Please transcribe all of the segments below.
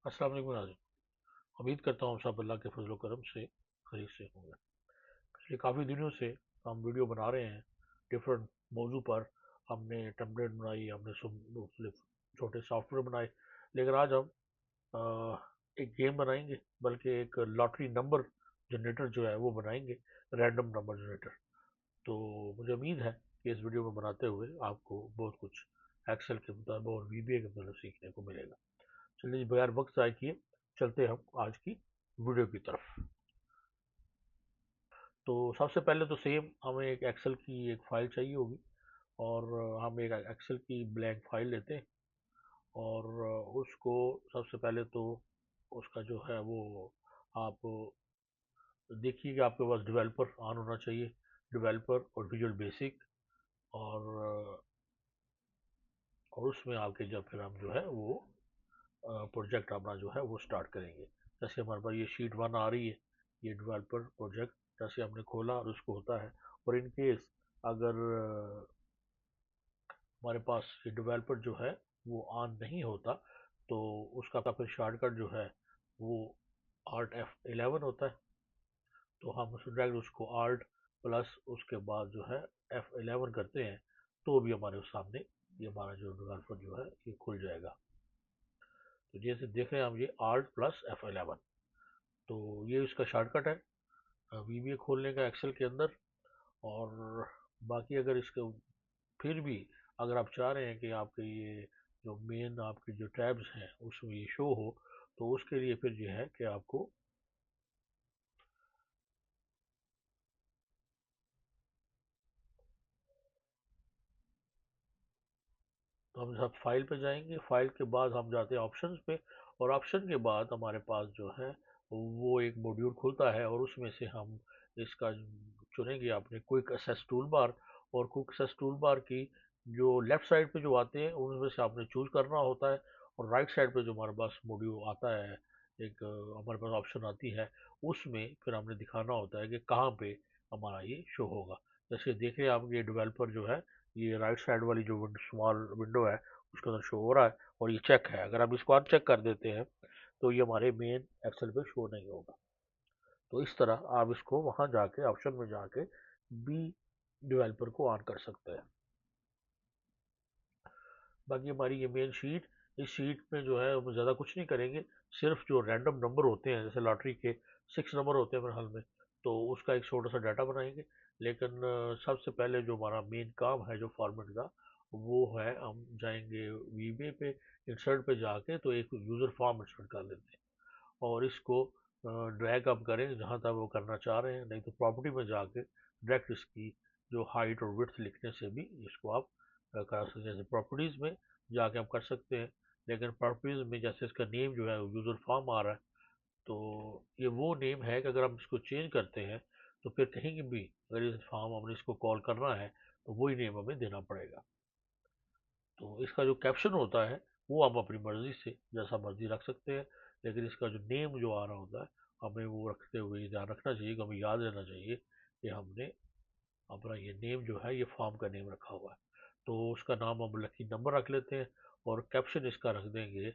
अस्सलाम वालेकुम नाज़रीन। उम्मीद करता हूँ सब अल्लाह के फजल करम से खैरियत से होंगे। पिछले काफ़ी दिनों से हम वीडियो बना रहे हैं डिफरेंट मौजू पर। हमने टेम्पलेट बनाई, हमने मुख्तलिफ छोटे सॉफ्टवेयर बनाए, लेकिन आज हम एक गेम बनाएंगे, बल्कि एक लॉटरी नंबर जनरेटर जो है वो बनाएंगे, रैंडम नंबर जनरेटर। तो मुझे उम्मीद है कि इस वीडियो में बनाते हुए आपको बहुत कुछ एक्सेल के मुताबिक और वीबीए के मुताबिक सीखने को मिलेगा। चलिए बगैर वक्त ज़ाय किए चलते हम आज की वीडियो की तरफ। तो सबसे पहले तो सेम हमें एक एक्सेल की एक फ़ाइल चाहिए होगी, और हम एक एक्सेल की ब्लैंक फ़ाइल लेते हैं, और उसको सबसे पहले तो उसका जो है वो आप देखिए कि आपके पास डेवलपर ऑन होना चाहिए, डेवलपर और विजुअल बेसिक, और उसमें आके जब फिर हम जो है वो प्रोजेक्ट अपना जो है वो स्टार्ट करेंगे। जैसे हमारे पास ये शीट 1 आ रही है, ये डेवलपर प्रोजेक्ट जैसे हमने खोला और उसको होता है। और इन केस अगर हमारे पास ये डेवलपर जो है वो ऑन नहीं होता, तो उसका फिर शॉर्टकट जो है वो Alt F11 होता है। तो हम डायरेक्ट उसको Alt प्लस उसके बाद जो है F11 करते हैं, तो भी हमारे सामने ये हमारा जो डेवलपर जो है ये खुल जाएगा। तो जैसे देख रहे हैं हम, ये Alt प्लस F11, तो ये इसका शॉर्टकट है वीबीए खोलने का एक्सेल के अंदर। और बाकी अगर इसके फिर भी अगर आप चाह रहे हैं कि आपके ये जो मेन आपके जो टैब्स हैं उसमें ये शो हो, तो उसके लिए फिर ये है कि आपको तो हम सब फाइल पे जाएंगे, फाइल के बाद हम जाते हैं ऑप्शंस पे, और ऑप्शन के बाद हमारे पास जो है वो एक मॉड्यूल खुलता है, और उसमें से हम इसका चुनेंगे अपने क्विक एक्सेस टूल बार। और क्विक एक्सेस टूल बार की जो लेफ्ट साइड पे जो आते हैं उनमें से आपने चूज करना होता है, और राइट साइड पे जो हमारे पास मॉड्यूल आता है, एक हमारे पास ऑप्शन आती है, उसमें फिर हमने दिखाना होता है कि कहाँ पे हमारा ये शो होगा। जैसे देखिए आप, ये डेवलपर जो है ये राइट साइड वाली जो स्मॉल विंडो है उसके अंदर शो हो रहा है, और ये चेक है। अगर हम इसको अनचेक कर देते हैं तो ये हमारे मेन एक्सेल पे शो नहीं होगा। तो इस तरह आप इसको वहां जाके ऑप्शन में जाके बी डेवलपर को ऑन कर सकते हैं। बाकी हमारी ये मेन शीट, इस शीट में जो है वो ज़्यादा कुछ नहीं करेंगे, सिर्फ जो रैंडम नंबर होते हैं, जैसे लॉटरी के 6 नंबर होते हैं मेरे हाल में, तो उसका एक छोटा सा डाटा बनाएंगे। लेकिन सबसे पहले जो हमारा मेन काम है जो फॉर्मेट का, वो है हम जाएंगे वीबे पे, इंसर्ट पे जाके तो एक यूज़र फॉर्म इंसर्ट कर लेते हैं, और इसको ड्रैग अप करें जहाँ तक वो करना चाह रहे हैं, नहीं तो प्रॉपर्टी में जाके डायरेक्ट इसकी जो हाइट और विड्थ लिखने से भी इसको आप कर सकते हैं। जैसे प्रॉपर्टीज़ में जाके आप कर सकते हैं, लेकिन प्रॉपर्टीज़ में जैसे इसका नेम जो है यूज़र फॉर्म आ रहा है, तो ये वो नेम है कि अगर हम इसको चेंज करते हैं तो फिर कहीं भी अगर इस फॉर्म हमने इसको कॉल करना है तो वही नेम हमें देना पड़ेगा। तो इसका जो कैप्शन होता है वो हम अपनी मर्जी से जैसा मर्जी रख सकते हैं, लेकिन इसका जो नेम जो आ रहा होता है हमें वो रखते हुए ध्यान रखना चाहिए कि हमें याद रहना चाहिए कि हमने अपना ये नेम जो है ये फॉर्म का नेम रखा हुआ है। तो उसका नाम हम लकी नंबर रख लेते हैं, और कैप्शन इसका रख देंगे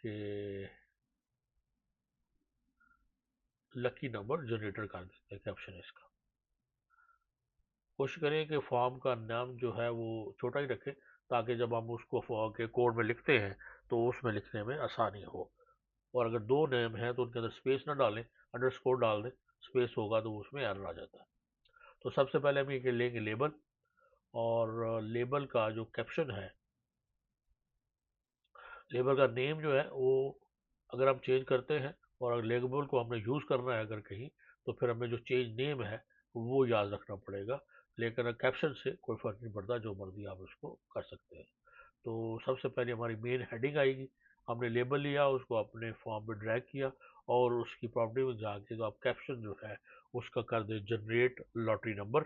कि लकी नंबर जनरेटर कर देते हैं कैप्शन इसका। कोशिश करें कि फॉर्म का नाम जो है वो छोटा ही रखें, ताकि जब हम उसको फॉर्म के कोड में लिखते हैं तो उसमें लिखने में आसानी हो। और अगर दो नेम है तो उनके अंदर स्पेस ना डालें, अंडरस्कोर डाल दें। स्पेस होगा तो उसमें एरर आ जाता है। तो सबसे पहले हम ये लेंगे लेबल, और लेबल का जो कैप्शन है, लेबल का नेम जो है वो अगर हम चेंज करते हैं, और अगर लेबल को हमने यूज़ करना है अगर कहीं, तो फिर हमें जो चेंज नेम है वो याद रखना पड़ेगा। लेकिन कैप्शन से कोई फ़र्क नहीं पड़ता, जो मर्जी आप उसको कर सकते हैं। तो सबसे पहले हमारी मेन हेडिंग आएगी। हमने लेबल लिया, उसको अपने फॉर्म पे ड्रैग किया, और उसकी प्रॉपर्टी में जाके तो आप कैप्शन जो है उसका कर दें जनरेट लॉटरी नंबर,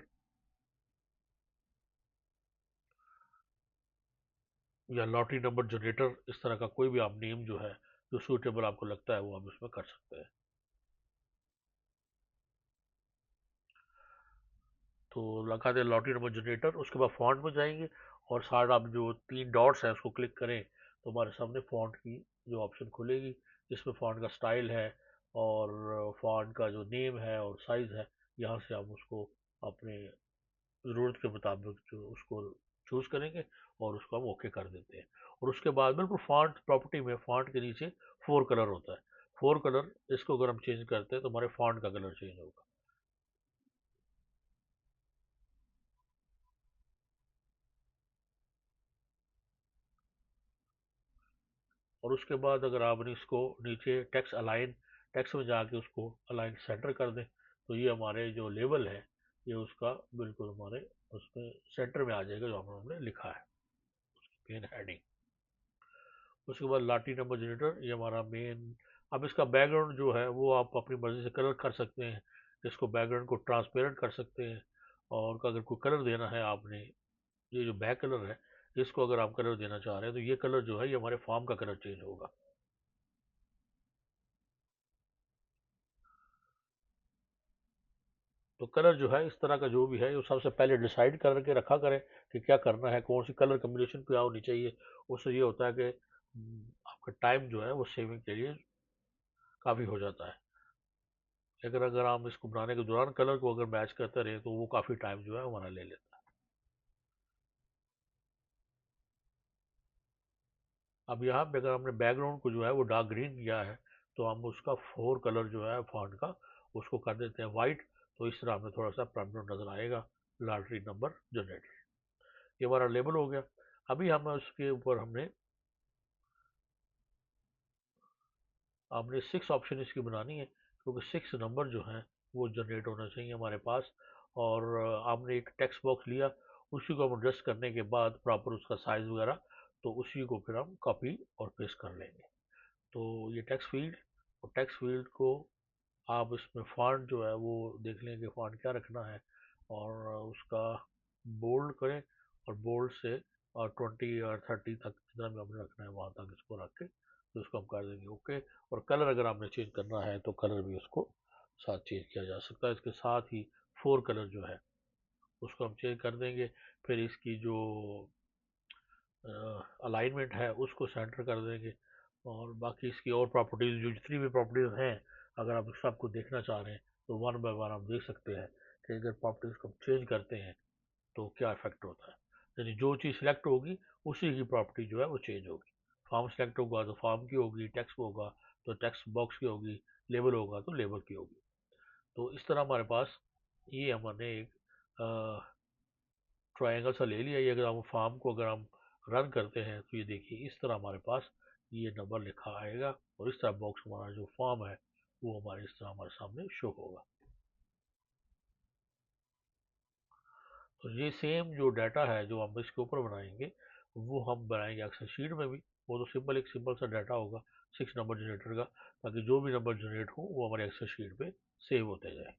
या लॉटरी नंबर जनरेटर, इस तरह का कोई भी आप नेम जो है जो सूटेबल आपको लगता है वो आप इसमें कर सकते हैं। तो लगा दें लॉटरी नंबर जनरेटर, उसके बाद फॉन्ट में जाएंगे, और साइड आप जो 3 डॉट्स हैं उसको क्लिक करें तो हमारे सामने फॉन्ट की जो ऑप्शन खुलेगी जिसमें फ़ॉन्ट का स्टाइल है और फ़ॉन्ट का जो नेम है और साइज़ है, यहाँ से हम उसको अपने ज़रूरत के मुताबिक जो उसको चूज़ करेंगे और उसको हम ओके कर देते हैं। और उसके बाद बिल्कुल फ़ॉन्ट प्रॉपर्टी में फ़ॉन्ट के नीचे 4 कलर होता है। 4 कलर इसको अगर हम चेंज करते हैं तो हमारे फ़ॉन्ट का कलर चेंज होगा। और उसके बाद अगर आपने इसको नीचे टेक्स्ट में जाके उसको अलाइन सेंटर कर दें तो ये हमारे जो लेबल है ये उसका बिल्कुल हमारे उसमें सेंटर में आ जाएगा जो हमने लिखा है मेन हेडिंग। उसके बाद लाटी नंबर जनरेटर ये हमारा मेन। अब इसका बैकग्राउंड जो है वो आप अपनी मर्जी से कलर कर सकते हैं। इसको बैकग्राउंड को ट्रांसपेरेंट कर सकते हैं और अगर कोई कलर देना है आपने, ये जो बैक कलर है इसको अगर आप कलर देना चाह रहे हैं तो ये कलर जो है ये हमारे फॉर्म का कलर चेंज होगा। तो कलर जो है इस तरह का जो भी है वो सबसे पहले डिसाइड करके रखा करें कि क्या करना है, कौन सी कलर कम्बिनेशन पे होनी चाहिए। उससे ये होता है कि आपका टाइम जो है वो सेविंग के लिए काफ़ी हो जाता है। लेकिन अगर हम इसको बनाने के दौरान कलर को अगर मैच करते रहे तो वो काफ़ी टाइम जो है हमारा ले लेता है। अब यहाँ पे अगर हमने बैकग्राउंड को जो है वो डार्क ग्रीन किया है तो हम उसका 4 कलर जो है फॉन्ट का उसको कर देते हैं वाइट। तो इस तरह हमें थोड़ा सा प्रॉमिनेंट नज़र आएगा लॉटरी नंबर जनरेटर। ये हमारा लेबल हो गया। अभी हम उसके ऊपर हमने 6 ऑप्शन इसकी बनानी है क्योंकि 6 नंबर जो हैं वो जनरेट होना चाहिए हमारे पास। और हमने एक टेक्स्ट बॉक्स लिया, उसी को हम एडजस्ट करने के बाद प्रॉपर उसका साइज़ वगैरह तो उसी को फिर हम कॉपी और पेस्ट कर लेंगे। तो ये टेक्स्ट फील्ड को आप इसमें फ़ॉन्ट जो है वो देख लें कि फ़ॉन्ट क्या रखना है और उसका बोल्ड करें और बोल्ड से और 20 और 30 तक जितना भी हमने रखना है वहाँ तक इसको रख के तो उसको हम कर देंगे ओके। और कलर अगर आपने चेंज करना है तो कलर भी उसको साथ चेंज किया जा सकता है। इसके साथ ही 4 कलर जो है उसको हम चेंज कर देंगे। फिर इसकी जो अलाइनमेंट है उसको सेंटर कर देंगे। और बाकी इसकी और प्रॉपर्टीज़ जो जितनी भी प्रॉपर्टीज़ हैं अगर आप सबको देखना चाह रहे हैं तो वन बाय वन आप देख सकते हैं कि अगर प्रॉपर्टीज़ को चेंज करते हैं तो क्या इफेक्ट होता है। यानी जो चीज़ सिलेक्ट होगी उसी की प्रॉपर्टी जो है वो चेंज होगी। फॉर्म सेलेक्ट होगा तो फॉर्म की होगी, टेक्स्ट होगा तो टेक्स्ट बॉक्स की होगी, लेबल होगा तो लेबल की होगी। तो इस तरह हमारे पास ये हमने एक ट्रायंगल सा ले लिया। ये अगर हम फॉर्म को अगर हम रन करते हैं तो ये देखिए इस तरह हमारे पास ये नंबर लिखा आएगा और इस तरह बॉक्स हमारा जो फॉर्म है वो हमारे इस तरह हमारे सामने शो होगा। तो ये सेम जो डाटा है जो हम इसके ऊपर बनाएंगे वो हम बनाएंगे एक्सेल शीट में भी। वो तो एक सिंपल सा डाटा होगा 6 नंबर जनरेटर का, ताकि जो भी नंबर जनरेट हो वो हमारे एक्सेल शीट पे सेव होते जाए।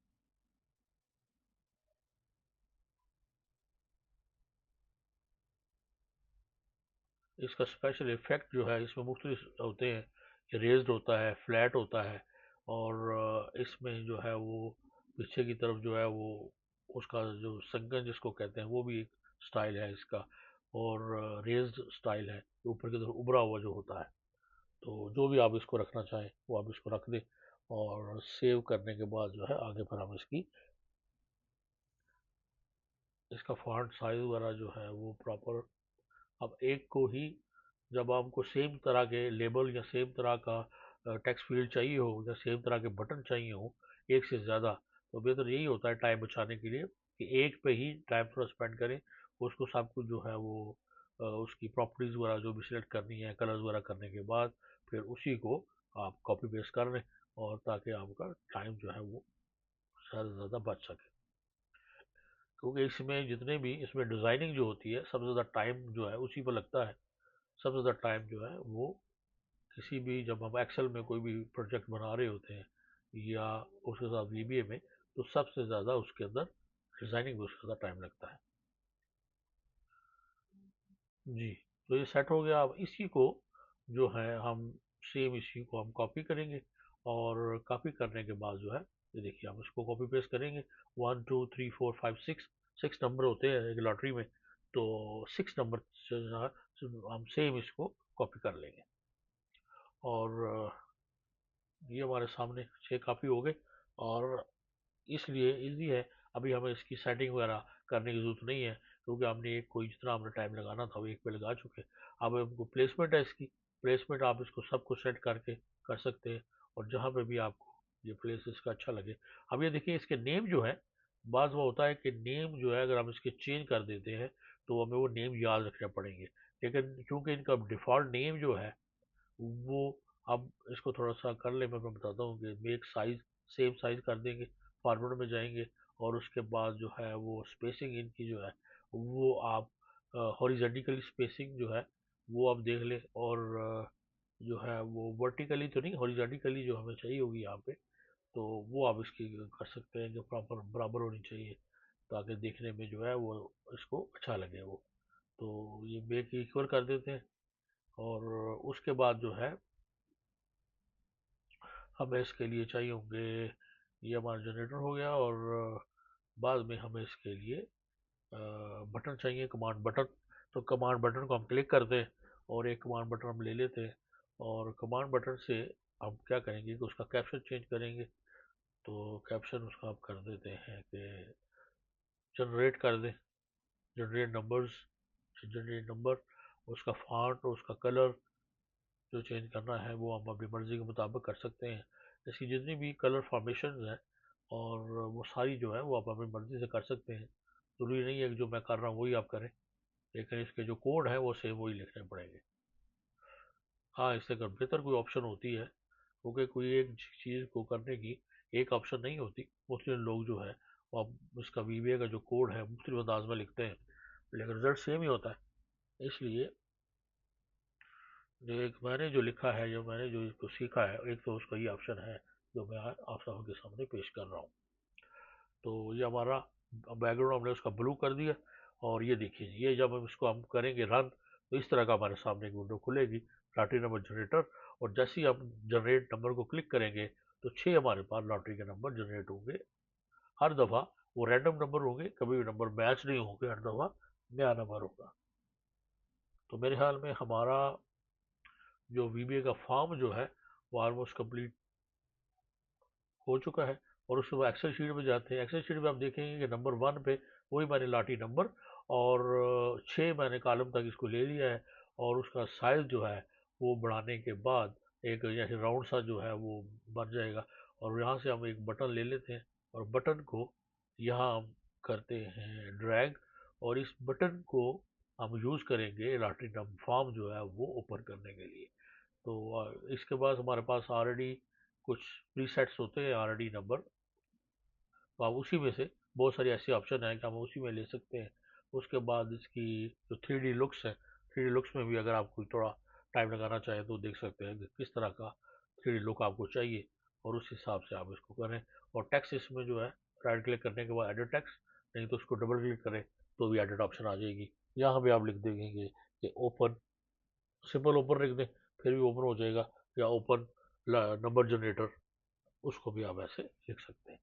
इसका स्पेशल इफेक्ट जो है इसमें मुख्तलिफ होते हैं। रेज्ड होता है, फ्लैट होता है और इसमें जो है वो पीछे की तरफ जो है वो उसका जो संगन जिसको कहते हैं वो भी एक स्टाइल है इसका। और रेज्ड स्टाइल है, ऊपर की तरफ उभरा हुआ जो होता है। तो जो भी आप इसको रखना चाहें वो आप इसको रख दें और सेव करने के बाद जो है आगे पर हम इसका फॉन्ट साइज वगैरह जो है वो प्रॉपर। अब एक को ही जब आपको सेम तरह के लेबल या सेम तरह का टेक्स्ट फील्ड चाहिए हो या सेम तरह के बटन चाहिए हो एक से ज़्यादा, तो बेहतर यही होता है टाइम बचाने के लिए कि एक पे ही टाइम थोड़ा स्पेंड करें। उसको सब कुछ जो है वो उसकी प्रॉपर्टीज़ वगैरह जो भी सिलेक्ट करनी है कलर्स वगैरह करने के बाद फिर उसी को आप कॉपी पेस्ट कर लें और ताकि आपका टाइम जो है वो ज़्यादा से ज़्यादा बच सके। क्योंकि इसमें जितने भी इसमें डिज़ाइनिंग जो होती है सबसे ज़्यादा टाइम जो है उसी पर लगता है। सबसे ज़्यादा टाइम जो है वो किसी भी जब हम एक्सेल में कोई भी प्रोजेक्ट बना रहे होते हैं या उसके साथ वीबीए में तो सबसे ज़्यादा उसके अंदर डिज़ाइनिंग में उसका ज़्यादा टाइम लगता है। जी। तो ये सेट हो गया। अब इसी को जो है हम सेम इसी को हम कॉपी करेंगे और कॉपी करने के बाद जो है ये देखिए हम इसको कॉपी पेस्ट करेंगे। 1 2 3 4 5 6 6 नंबर होते हैं एक लॉटरी में। तो 6 नंबर से जो है हम सेम इसको कॉपी कर लेंगे। और ये हमारे सामने 6 कापी हो गए, और इसलिए ईज़ी है। अभी हमें इसकी सेटिंग वगैरह करने की ज़रूरत नहीं है, क्योंकि हमने एक को जितना हमने टाइम लगाना था वो एक पे लगा चुके हैं। अब हमको प्लेसमेंट है इसकी, प्लेसमेंट आप इसको सब कुछ सेट करके कर सकते हैं, और जहाँ पे भी आपको ये प्लेस इसका अच्छा लगे। अब ये देखिए इसके नेम जो है, बाज़ वो होता है कि नेम जो है अगर हम इसके चेंज कर देते हैं तो हमें वो नेम याद रखने पड़ेंगे, लेकिन क्योंकि इनका डिफ़ॉल्ट नेम जो है वो, अब इसको थोड़ा-सा कर ले, मैं बताता हूँ कि मेक साइज़, सेम साइज़ कर देंगे, फॉरवर्ड में जाएँगे, और उसके बाद जो है वो स्पेसिंग इनकी जो है वो आप हॉरिज़ॉन्टली स्पेसिंग जो है वो आप देख लें, और जो है वो वर्टिकली तो नहीं, हॉरिज़ॉन्टली जो हमें चाहिए होगी यहाँ पे, तो वो आप इसकी कर सकते हैं कि प्रॉपर बराबर होनी चाहिए, ताकि देखने में जो है वो इसको अच्छा लगे वो। तो ये मेक इक्वल कर देते हैं, और उसके बाद जो है हमें इसके लिए चाहिए होंगे, ये हमारा जनरेटर हो गया, और बाद में हमें इसके लिए बटन चाहिए, कमांड बटन। तो कमांड बटन को हम क्लिक करते हैं, और एक कमांड बटन हम ले लेते हैं, और कमांड बटन से हम क्या करेंगे कि उसका कैप्शन चेंज करेंगे। तो कैप्शन उसका आप कर देते हैं कि जनरेट कर दें, जनरेट नंबर्स, जनरेट नंबर, उसका फॉन्ट और उसका कलर जो चेंज करना है वो हम अपनी मर्ज़ी के मुताबिक कर सकते हैं। इसकी जितनी भी कलर फॉर्मेशंस हैं, और वो सारी जो है वो आप अपनी मर्ज़ी से कर सकते हैं। ज़रूरी नहीं है कि जो मैं कर रहा हूँ वही आप करें, लेकिन इसके जो कोड है वो सेम वही लिखने पड़ेंगे। हाँ, इससे अगर बेहतर कोई ऑप्शन होती है, क्योंकि कोई एक चीज़ को करने की एक ऑप्शन नहीं होती, मुख्तलिफ लोग जो है वो अब उसका वीबीए का जो कोड है मुख्तलिफ अंदाज में लिखते हैं, लेकिन रिजल्ट सेम ही होता है। इसलिए जो एक मैंने जो लिखा है, जो मैंने जो इसको सीखा है, एक तो उसका ये ऑप्शन है जो मैं आज आप सबके सामने पेश कर रहा हूँ। तो ये हमारा बैकग्राउंड हमने उसका ब्लू कर दिया, और ये देखिए ये जब हम इसको हम करेंगे रन, तो इस तरह का हमारे सामने एक विंडो खुलेगी, लॉटरी नंबर जनरेटर। और जैसे ही हम जनरेट नंबर को क्लिक करेंगे तो 6 हमारे पास लॉटरी के नंबर जनरेट होंगे। हर दफ़ा वो रैंडम नंबर होंगे, कभी भी नंबर मैच नहीं होंगे, हर दफ़ा नया नंबर होगा। तो मेरे ख्याल में हमारा जो वीबीए का फॉर्म जो है वो ऑलमोस्ट कंप्लीट हो चुका है। और उसके बाद एक्सेल शीट में जाते हैं, एक्सेल शीट में आप देखेंगे कि नंबर 1 पे वही मैंने लाठी नंबर, और 6 मैंने कॉलम तक इसको ले लिया है, और उसका साइज़ जो है वो बढ़ाने के बाद एक जैसे राउंड सा जो है वो बन जाएगा। और यहाँ से हम एक बटन ले लेते हैं, और बटन को यहाँ हम करते हैं ड्रैग, और इस बटन को हम यूज़ करेंगे लॉटरी नंबर फॉर्म जो है वो ओपन करने के लिए। तो इसके बाद हमारे पास ऑलरेडी कुछ प्रीसेट्स होते हैं ऑलरेडी नंबर, तो आप उसी में से बहुत सारी ऐसी ऑप्शन है कि हम उसी में ले सकते हैं। उसके बाद इसकी जो 3D लुक्स है, 3D लुक्स में भी अगर आप कोई थोड़ा टाइम लगाना चाहें तो देख सकते हैं कि किस तरह का 3D लुक आपको चाहिए, और उस हिसाब से आप इसको करें। और टेक्स्ट इसमें जो है राइट क्लिक करने के बाद एडिट टेक्स्ट, नहीं तो उसको डबल क्लिक करें तो भी एडिट ऑप्शन आ जाएगी। यहाँ भी आप लिख देंगे कि ओपन, सिंपल ओपन लिख दें फिर भी ओपन हो जाएगा, या ओपन नंबर जनरेटर, उसको भी आप ऐसे लिख सकते हैं।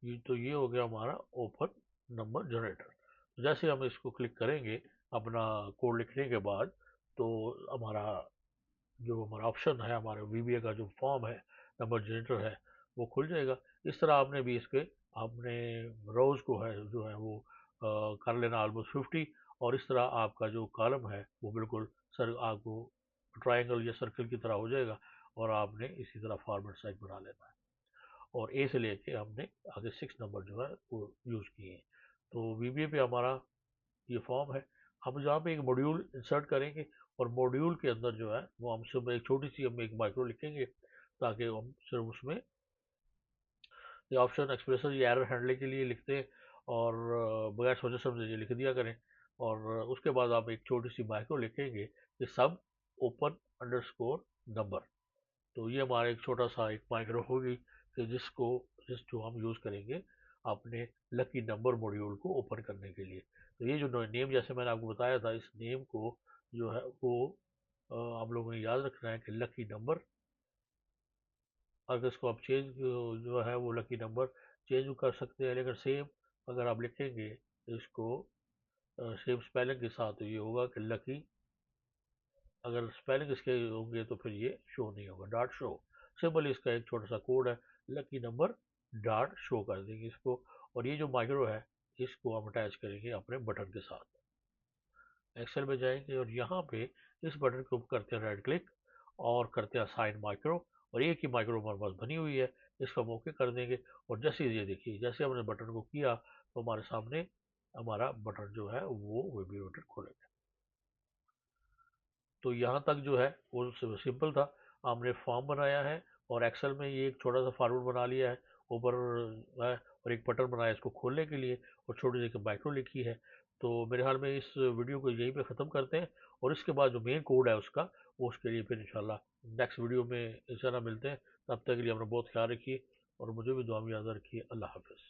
ये तो ये हो गया हमारा ओपन नंबर जनरेटर। जैसे हम इसको क्लिक करेंगे अपना कोड लिखने के बाद, तो हमारा जो हमारा ऑप्शन है, हमारे वीबीए का जो फॉर्म है, नंबर जनरेटर है, वो खुल जाएगा। इस तरह आपने भी इसके अपने रोज को है जो है वो कर लेना ऑलमोस्ट 50, और इस तरह आपका जो कॉलम है वो बिल्कुल सर आपको ट्रायंगल या सर्कल की तरह हो जाएगा, और आपने इसी तरह फॉर्मेट साइज बना लेना है। और ए से लेके हमने आगे 6 नंबर जो है वो यूज़ किए हैं। तो वीबीए पे हमारा ये फॉर्म है। हम जहाँ पे एक मॉड्यूल इंसर्ट करेंगे, और मॉड्यूल के अंदर जो है वो हम सिर्फ एक छोटी सी हम एक माइक्रो लिखेंगे, ताकि हम सिर्फ उसमें ये ऑप्शन एक्सप्रेशन ये एरर हैंडलिंग के लिए लिखते हैं, और बगैर सोचे समझे ये लिख दिया करें। और उसके बाद आप एक छोटी सी माइक्रो लिखेंगे कि सब ओपन अंडरस्कोर नंबर। तो ये हमारा एक छोटा सा एक माइक्रो होगी कि जो हम यूज़ करेंगे अपने लकी नंबर मॉड्यूल को ओपन करने के लिए। तो ये जो नेम जैसे मैंने आपको बताया था, इस नेम को जो है वो आप लोगों ने याद रखना है कि लकी नंबर। अगर इसको आप चेंज जो है वो लकी नंबर चेंज कर सकते हैं, लेकिन सेम अगर आप लिखेंगे इसको सेम स्पेलिंग के साथ, तो ये होगा कि लकी अगर स्पेलिंग इसके होंगे तो फिर ये शो नहीं होगा, डॉट शो। सिंपली इसका एक छोटा सा कोड है, लकी नंबर डॉट शो कर देंगे इसको। और ये जो माइक्रो है इसको हम अटैच करेंगे अपने बटन के साथ। एक्सेल में जाएंगे और यहाँ पे इस बटन को करते हैं राइट क्लिक और करते हैं असाइन माइक्रो। और एक ही माइक्रो हमारे पास बनी हुई है, इसको हम ओके कर देंगे। और जैसे ये देखिए, जैसे हमने बटन को किया तो हमारे सामने हमारा बटन जो है वो वेबीरोटर खुलेगा। तो यहाँ तक जो है वो सिंपल था। हमने फॉर्म बनाया है और एक्सेल में ये एक छोटा सा फार्मूला बना लिया है ऊपर है, और एक बटन बनाया इसको खोलने के लिए, और छोटी सी माइक्रो लिखी है। तो मेरे ख्याल में इस वीडियो को यहीं पे ख़त्म करते हैं, और इसके बाद जो मेन कोड है उसका, वो उसके लिए फिर इंशाल्लाह नेक्स्ट वीडियो में इंशाल्लाह मिलते हैं। तब तक के लिए अपना बहुत ख्याल रखिए और मुझे भी दुआ में याद रखिए। अल्लाह हाफिज़।